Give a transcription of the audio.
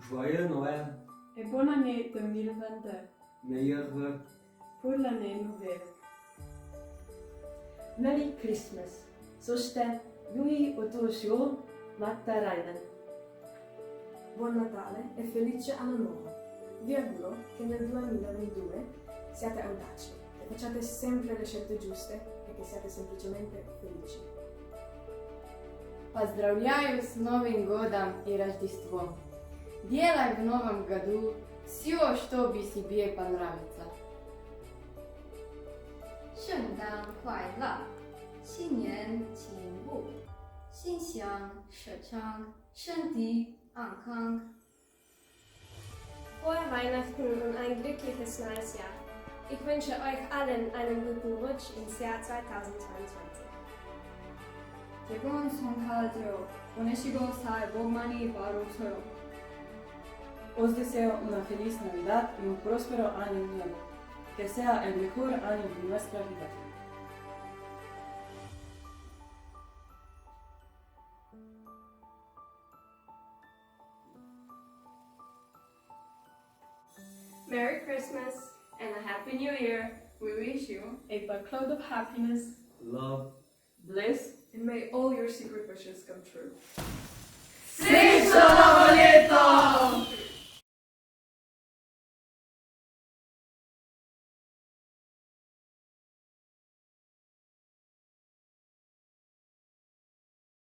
Joyeux Noël, et bonne année 2022 meilleurs vœux. pour l'année nouvelle. Merry Christmas! そして良いお年をまた来年。 Buon Natale e felice anno nuovo. Vi auguro che nel 2022 siate audaci, che facciate sempre le scelte giuste e che siate semplicemente felici. Поздравляю с Новым годом и Рождеством. Делай в новом году все, что бы себе понравится. 圣诞快乐，新年进步，心想事成，身体安康。 Frohe Weihnachten und ein glückliches neues Jahr. Ich wünsche euch allen einen guten Rutsch ins Jahr 2022. 즐거운 성탄절 보내시고 새해 복 많이 받으세요. Os deseo una feliz Navidad y un próspero año nuevo. Que sea el mejor año de nuestra vida. Merry Christmas and a Happy New Year. We wish you a buckload of happiness, Love. bliss, And may all your secret wishes come true. Sing